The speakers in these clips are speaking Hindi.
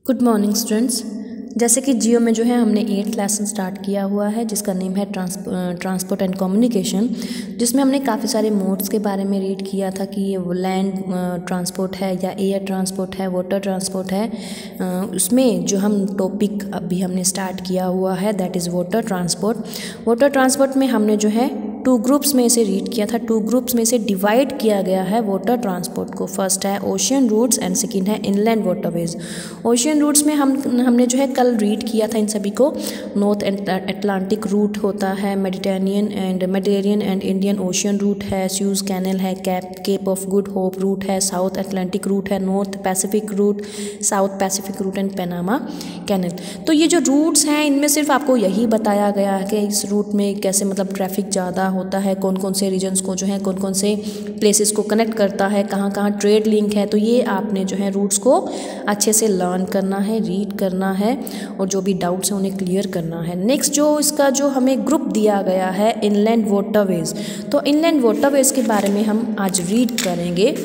Good morning students. जैसे कि जियो में जो है हमने 8th लेसन स्टार्ट किया हुआ है जिसका नेम है ट्रांसपोर्ट एंड कम्युनिकेशन, जिसमें हमने काफ़ी सारे मोड्स के बारे में रीड किया था कि ये लैंड ट्रांसपोर्ट है या एयर ट्रांसपोर्ट है, वाटर ट्रांसपोर्ट है। उसमें जो हम टॉपिक अभी हमने स्टार्ट किया हुआ है that is water transport. Water transport में हमने जो है 2 ग्रुप्स में से रीड किया था, 2 ग्रुप्स में से डिवाइड किया गया है वाटर ट्रांसपोर्ट को। फर्स्ट है ओशियन रूट्स एंड सेकेंड है इनलैंड वाटरवेज। ओशियन रूट्स में हमने जो है कल रीड किया था इन सभी को। नॉर्थ अटलांटिक रूट होता है, Mediterranean and Indian Ocean route है, स्यूज कैनल है, Cape of Good Hope route है, साउथ अटलांटिक रूट है, North Pacific route, South Pacific route and Panama Canal. तो ये जो रूट्स हैं इनमें सिर्फ आपको यही बताया गया है कि इस रूट में कैसे मतलब ट्रैफिक ज़्यादा होता है, कौन कौन से रीजन्स को जो है कौन कौन से प्लेसेस को कनेक्ट करता है, कहाँ कहाँ ट्रेड लिंक है। तो ये आपने जो है रूट्स को अच्छे से लर्न करना है, रीड करना है और जो भी डाउट्स हैं उन्हें क्लियर करना है। नेक्स्ट जो इसका जो हमें ग्रुप दिया गया है इनलैंड वाटरवेज, तो इनलैंड वाटरवेज के बारे में हम आज रीड करेंगे।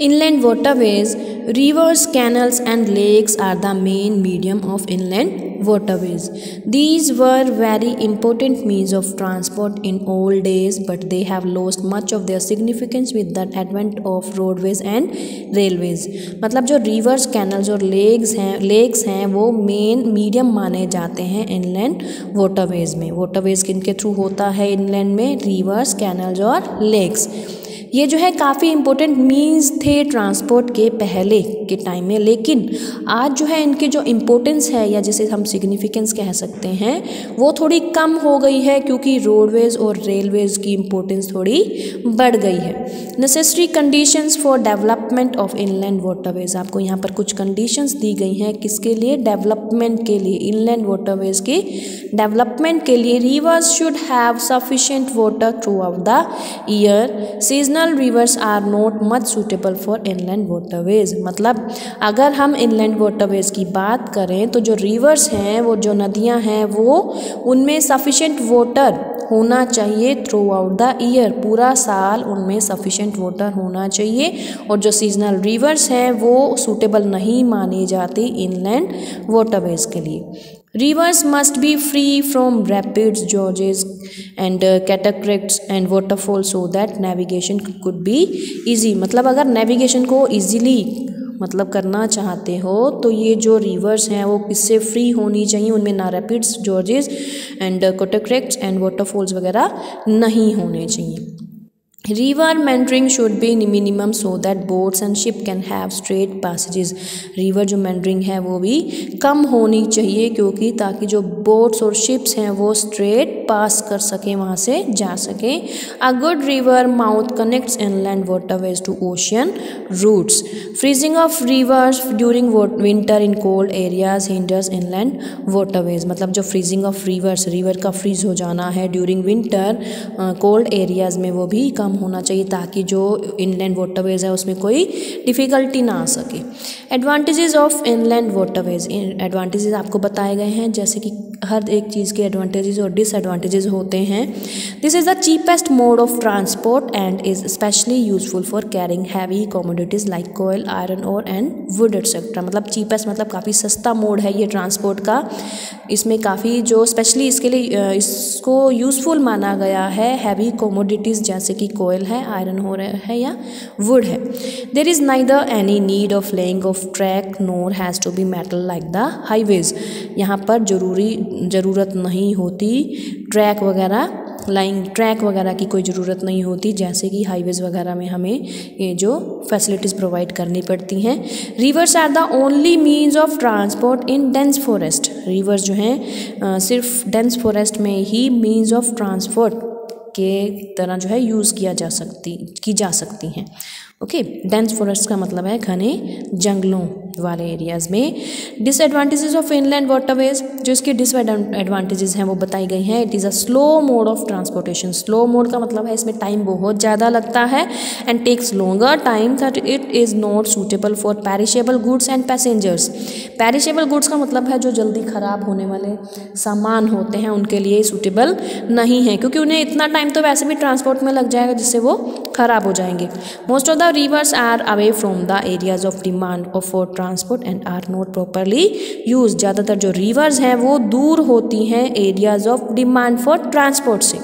Inland waterways, rivers, canals and lakes are the main medium of inland waterways. These were very important means of transport in old days, but they have lost much of their significance with the advent of roadways and railways. मतलब जो rivers, canals और lakes हैं वो मेन मीडियम माने जाते हैं इनलैंड वाटरवेज में। वाटरवेज किनके थ्रू होता है इनलैंड में? रिवर्स, कैनल्स और लेक्स। ये जो है काफ़ी इम्पोर्टेंट मीन्स थे ट्रांसपोर्ट के पहले के टाइम में, लेकिन आज जो है इनके जो इम्पोर्टेंस है या जिसे हम सिग्निफिकेंस कह सकते हैं वो थोड़ी कम हो गई है क्योंकि रोडवेज और रेलवेज की इम्पोर्टेंस थोड़ी बढ़ गई है। Necessary conditions for development of inland waterways, आपको यहाँ पर कुछ कंडीशंस दी गई हैं किसके लिए? डेवलपमेंट के लिए, इनलैंड वाटरवेज के डेवलपमेंट के लिए। Rivers should have sufficient water throughout the year. Seasonal rivers are not much suitable for inland waterways. मतलब अगर हम इनलैंड वाटरवेज की बात करें तो जो रिवर्स हैं, वो जो नदियां हैं, वो उनमें सफिशिएंट वाटर होना चाहिए थ्रू आउट द ईयर, पूरा साल उनमें सफिशिएंट वाटर होना चाहिए। और जो सीजनल रिवर्स हैं वो सूटेबल नहीं मानी जाती इनलैंड वाटरवेज के लिए। Rivers must be free from rapids, gorges and cataracts and waterfalls so that navigation could be easy। मतलब अगर नेविगेशन को easily मतलब करना चाहते हो तो ये जो रिवर्स हैं वो किससे फ्री होनी चाहिए? उनमें ना rapids, George's and cataracts and waterfalls वगैरह नहीं होने चाहिए। River meandering should be minimum so that boats and ship can have straight passages. River जो मेंडरिंग है वो भी कम होनी चाहिए क्योंकि ताकि जो बोट्स और शिप्स हैं वो स्ट्रेट पास कर सकें, वहाँ से जा सकें। A good river mouth connects inland waterways to ocean routes. Freezing of rivers during winter in cold areas hinders inland waterways. मतलब जो फ्रीजिंग ऑफ रिवर्स, रिवर का फ्रीज हो जाना है ड्यूरिंग विंटर कोल्ड एरियाज में, वो भी कम होना चाहिए ताकि जो इनलैंड वाटरवेज है उसमें कोई डिफ़िकल्टी ना आ सके। Advantages of inland waterways, advantages आपको बताए गए हैं जैसे कि हर एक चीज़ के एडवांटेजेस और डिसएडवांटेजेस होते हैं। This is the cheapest mode of transport and is specially useful for carrying heavy commodities like coal, iron ore and wood etcetera. मतलब चीपेस्ट मतलब काफ़ी सस्ता मोड है ये ट्रांसपोर्ट का। इसमें काफ़ी जो स्पेशली इसके लिए इसको यूज़फुल माना गया है हैवी कमोडिटीज़ जैसे कि कोयल है, आयरन हो है या वुड है। There is neither any need of laying of track nor has to be metal like the highways. यहाँ पर ज़रूरत नहीं होती ट्रैक वगैरह की कोई ज़रूरत नहीं होती जैसे कि हाईवेज़ वगैरह में हमें ये जो फैसिलिटीज़ प्रोवाइड करनी पड़ती हैं। Rivers are the only means of transport in dense forest. Rivers जो हैं सिर्फ डेंस फॉरेस्ट में ही मीन्स ऑफ ट्रांसपोर्ट के तरह जो है यूज़ की जा सकती हैं। ओके, डेंस फॉरेस्ट का मतलब है घने जंगलों वाले एरियाज़ में। डिसएडवांटेजेस ऑफ इनलैंड वाटरवेज, जो इसके डिसएडवांटेजेस हैं वो बताई गई हैं। It is a slow mode of transportation. Slow mode का मतलब है इसमें टाइम बहुत ज़्यादा लगता है and takes longer time that it is not suitable for perishable goods and passengers. Perishable goods का मतलब है जो जल्दी ख़राब होने वाले सामान होते हैं उनके लिए सूटेबल नहीं है क्योंकि उन्हें इतना टाइम तो वैसे भी ट्रांसपोर्ट में लग जाएगा जिससे वो ख़राब हो जाएंगे। Most of the rivers are away from the areas of demand for transport and are not properly use. ज़्यादातर जो रिवर्स हैं वो दूर होती हैं areas of demand for transport से।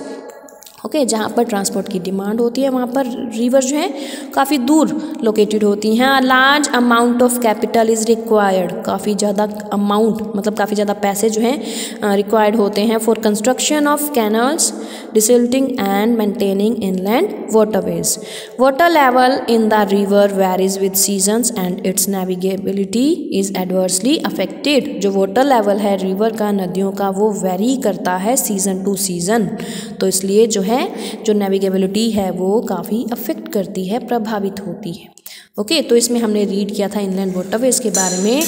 ओके, जहाँ पर ट्रांसपोर्ट की डिमांड होती है वहाँ पर रिवर जो है काफ़ी दूर लोकेटेड होती हैं। Large amount of capital is required, काफ़ी ज़्यादा अमाउंट मतलब काफ़ी ज़्यादा पैसे जो हैं रिक्वायर्ड होते हैं for construction of canals, desilting and maintaining inland waterways. Water level in the river varies with seasons and its navigability is adversely affected. जो वाटर लेवल है रिवर का, नदियों का, वो वेरी करता है सीज़न टू सीज़न, तो इसलिए जो है जो नेविगेबिलिटी है वो काफ़ी अफेक्ट करती है, प्रभावित होती है। ओके, तो इसमें हमने रीड किया था इनलैंड वाटरवेज के बारे में।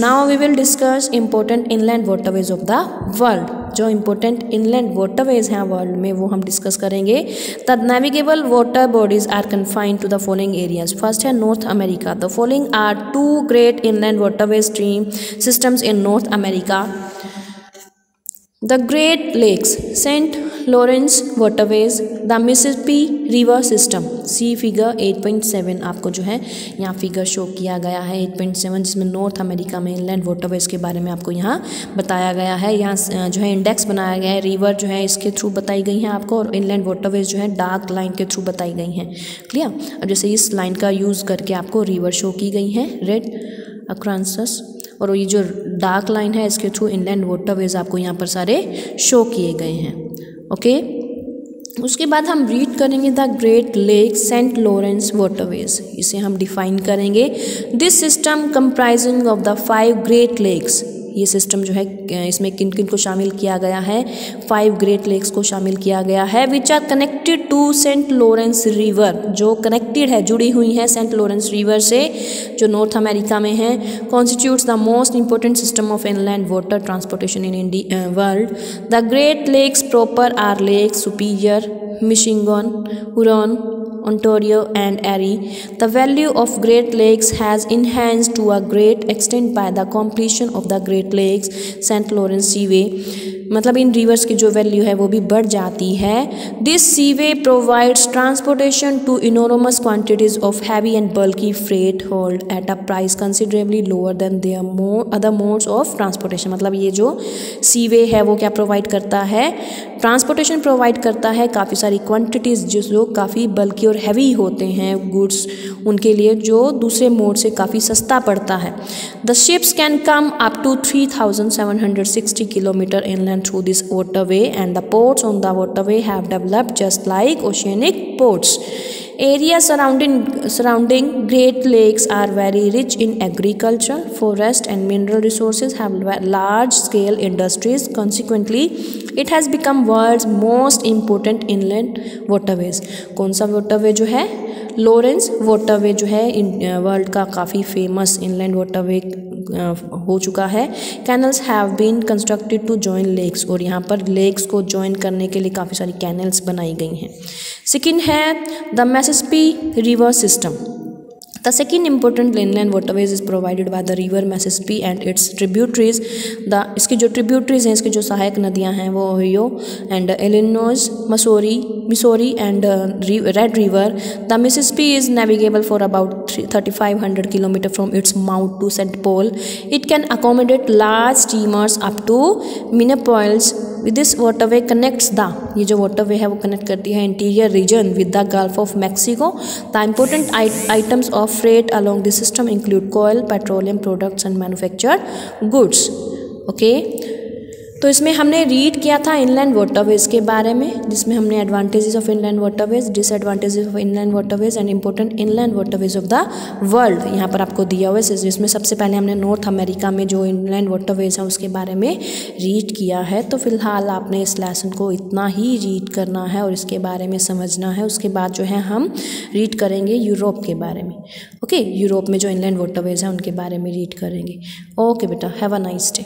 Now we will discuss important inland waterways of the world. जो इम्पोर्टेंट इनलैंड वाटरवेज हैं वर्ल्ड में वो हम डिस्कस करेंगे। The navigable water bodies are confined to the following areas. First है North America. The following are 2 great inland waterways stream systems in North America. The Great Lakes, St. Lawrence Waterways, the Mississippi River System। See figure 8.7 आपको जो है यहाँ फिगर शो किया गया है 8.7, जिसमें नॉर्थ अमेरिका में इनलैंड वाटरवेज के बारे में आपको यहाँ बताया गया है। यहाँ जो है इंडेक्स बनाया गया है, रिवर जो है इसके थ्रू बताई गई हैं आपको, और इनलैंड वाटरवेज जो है डार्क लाइन के थ्रू बताई गई हैं। क्लियर। अब जैसे इस लाइन का यूज़ करके आपको रिवर शो की गई हैं, रेड अक्रांसस, और ये जो डार्क लाइन है इसके थ्रू इनलैंड वाटरवेज आपको यहाँ पर सारे शो किए गए हैं। ओके, उसके बाद हम रीड करेंगे the Great Lake Saint Lawrence waterways. इसे हम डिफाइन करेंगे। This system comprising of the 5 Great Lakes. ये सिस्टम जो है इसमें किन किन को शामिल किया गया है, 5 ग्रेट लेक्स को शामिल किया गया है, which are connected to Saint Lawrence River, जो कनेक्टेड है, जुड़ी हुई है सेंट लॉरेंस रिवर से, जो नॉर्थ अमेरिका में है। Constitutes the most important system of inland water transportation in India world. The Great Lakes proper are Lake Superior, Michigan, Huron, Ontario and Erie. The value of Great Lakes has enhanced to a great extent by the completion of the Great Lakes St. Lawrence Seaway. मतलब इन रिवर्स की जो वैल्यू है वो भी बढ़ जाती है। This seaway provides transportation to enormous quantities of heavy and bulky freight hold at a price considerably lower than their other modes of transportation. मतलब ये जो सीवे है वो क्या प्रोवाइड करता है, ट्रांसपोर्टेशन प्रोवाइड करता है काफ़ी सारी क्वांटिटीज़ जो काफ़ी बल्कि और हैवी होते हैं गुड्स, उनके लिए जो दूसरे मोड से काफ़ी सस्ता पड़ता है। The ships can come up to 3760 kilometre inland through this waterway, and the ports on the waterway have developed just like oceanic ports. Areas surrounding Great Lakes are very rich in agriculture, forest and mineral resources, have large scale industries. Consequently, it has become world's most important inland waterways. कौन सा waterway जो है, लॉरेंस वाटरवे जो है वर्ल्ड का काफ़ी फेमस इनलैंड वाटरवे हो चुका है। Canals have been constructed to join lakes, और यहाँ पर लेक्स को जॉइन करने के लिए काफ़ी सारी कैनल्स बनाई गई हैं। सेकेंड है the Mississippi river system. The second important inland waterways is provided by the river Mississippi and its tributaries. इसकी जो tributaries हैं, इसकी जो सहायक नदियाँ हैं वो Ohio and Illinois, Missouri and Red River. The Mississippi is navigable for about 3,500 km from its mouth to St. Paul. It can accommodate large steamers up to Minneapolis. With this waterway connects ये जो waterway है वो connect करती है interior region with the Gulf of Mexico. The important items of freight along this system include coal, petroleum products and manufactured goods. Okay. तो इसमें हमने रीड किया था इनलैंड वाटरवेज के बारे में, जिसमें हमने advantages of inland waterways, disadvantages of inland waterways and important inland waterways of the world यहाँ पर आपको दिया हुआ है। जिसमें सबसे पहले हमने नॉर्थ अमेरिका में जो इनलैंड वाटरवेज है उसके बारे में रीड किया है। तो फिलहाल आपने इस लेसन को इतना ही रीड करना है और इसके बारे में समझना है। उसके बाद जो है हम रीड करेंगे यूरोप के बारे में। ओके, यूरोप में जो इनलैंड वाटरवेज हैं उनके बारे में रीड करेंगे। ओके बेटा, हैव अ नाइस डे।